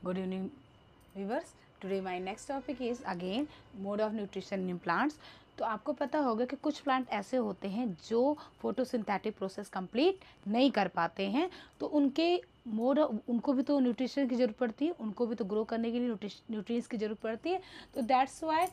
Good evening, viewers. Today my next topic is again mode of nutrition in plants. तो आपको पता होगा कि कुछ प्लांट ऐसे होते हैं जो फोटोसिंथेटिक प्रोसेस कंप्लीट नहीं कर पाते हैं, तो उनको भी तो न्यूट्रिशन की ज़रूरत पड़ती है, उनको भी तो ग्रो करने के लिए न्यूट्रिएंट्स की ज़रूरत पड़ती है. तो दैट्स वाई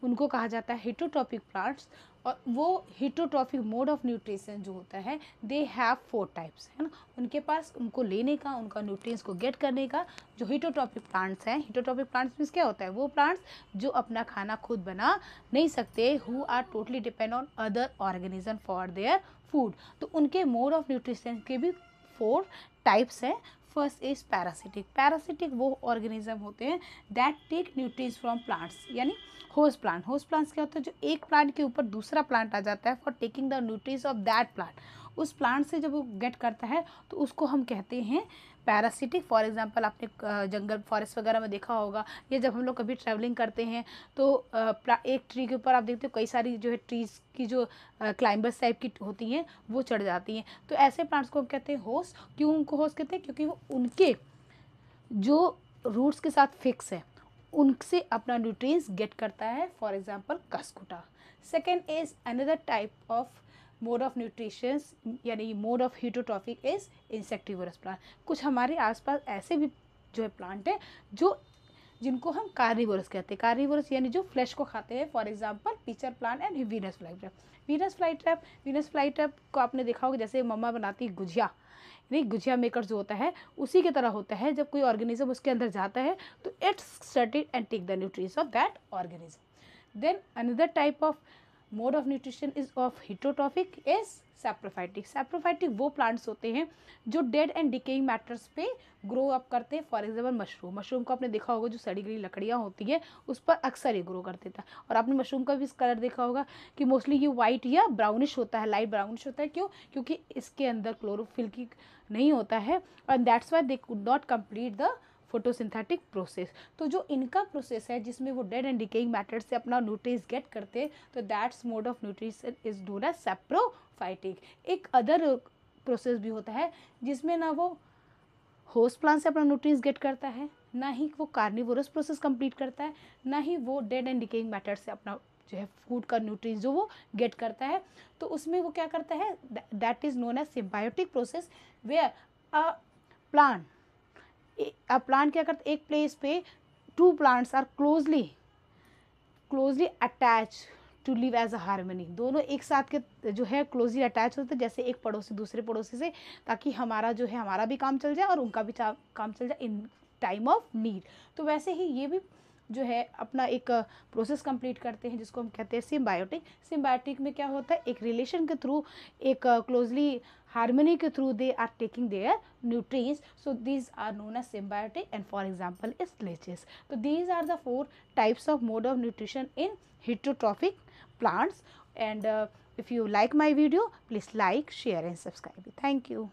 उनको कहा जाता है हिटोट्रॉपिक प्लांट्स. और वो हिटोट्रॉपिक मोड ऑफ न्यूट्रिशन जो होता है, दे हैव 4 टाइप्स, है ना. उनके पास उनको लेने का, उनका न्यूट्रिएंट्स को गेट करने का जो हिटोट्रॉपिक प्लांट्स हैं. हिटोट्रॉपिक प्लांट्स मीन्स क्या होता है? वो प्लांट्स जो अपना खाना खुद बना नहीं सकते, who are totally depend on other organism for their food. तो उनके मोड ऑफ न्यूट्रिशन के भी 4 टाइप्स हैं. First is parasitic. पैरासिटिक वो ऑर्गेनिज्म होते हैं that take nutrients from plants, यानी होस्ट प्लांट. होस्ट प्लांट्स क्या होता है? जो एक प्लांट के ऊपर दूसरा प्लांट आ जाता है for taking the nutrients of that plant. उस प्लांट से जब वो गेट करता है तो उसको हम कहते हैं पैरासिटिक. फॉर एग्जांपल आपने जंगल फॉरेस्ट वगैरह में देखा होगा, या जब हम लोग कभी ट्रैवलिंग करते हैं तो एक ट्री के ऊपर आप देखते हो कई सारी जो है ट्रीज़ की जो क्लाइंबर्स टाइप की होती हैं वो चढ़ जाती हैं. तो ऐसे प्लांट्स को हम कहते हैं होस्ट. क्यों उनको होस्ट कहते हैं? क्योंकि वो उनके जो रूट्स के साथ फिक्स है, उनसे अपना न्यूट्रिएंट्स गेट करता है. For example cuscuta. Second is another type of mode of nutritions, यानी mode of heterotrophic is insectivorous plant. कुछ हमारे आसपास ऐसे भी जो है प्लांट है जिनको हम कार्निवोरस कहते हैं. कार्निवोरस यानी जो फ्लैश को खाते हैं. For example pitcher plant and Venus flytrap. Venus flytrap को आपने देखा होगा, जैसे मम्मा बनाती है गुजिया, नहीं, गुजिया मेकर जो होता है उसी की तरह होता है. जब कोई ऑर्गेनिज्म उसके अंदर जाता है तो its study and take the nutrients of that organism. Then another type of mode of nutrition is of heterotrophic is saprophytic. Saprophytic वो प्लांट्स होते हैं जो डेड एंड डिकेइंग मैटर्स पे ग्रो अप करते हैं. फॉर एग्जाम्पल मशरूम को आपने देखा होगा, जो सड़ी गई लकड़ियाँ होती है उस पर अक्सर ये ग्रो करते था. और आपने मशरूम का भी कलर देखा होगा कि मोस्टली ये वाइट या ब्राउनिश होता है, लाइट ब्राउनिश होता है. क्यों? क्योंकि इसके अंदर क्लोरोफिल की नहीं होता है, और that's why they could not complete the photosynthetic process. तो जो इनका प्रोसेस है जिसमें वो डेड एंड डिकेइंग मैटर से अपना न्यूट्रिएंट्स गेट करते हैं, तो that's mode of nutrition is known as saprophytic. एक अदर प्रोसेस भी होता है जिसमें ना वो होस्ट प्लांट से अपना न्यूट्रिएंट्स गेट करता है, ना ही वो कार्निवोरस प्रोसेस कंप्लीट करता है, ना ही वो डेड एंड डिकेइंग मैटर से अपना जो है फूड का न्यूट्रिएंट्स जो वो गेट करता है. तो उसमें वो क्या करता है? That is known as symbiotic process, where a plant क्या करता है? एक प्लेस पे 2 plants are closely attach to live as a harmony. दोनों एक साथ के जो है क्लोजली अटैच होते हैं, जैसे एक पड़ोसी दूसरे पड़ोसी से, ताकि हमारा जो है हमारा भी काम चल जाए और उनका भी काम चल जाए इन टाइम ऑफ नीड. तो वैसे ही ये भी जो है अपना एक प्रोसेस कंप्लीट करते हैं जिसको हम कहते हैं सिम्बायोटिक. सिम्बायोटिक में क्या होता है? एक रिलेशन के थ्रू, एक क्लोजली हार्मनी के through they are taking their nutrients. So these are known as symbiotic and for example is leeches. तो these are the 4 types of mode of nutrition in heterotrophic plants. And if you like my video, please like, share and subscribe. Thank you.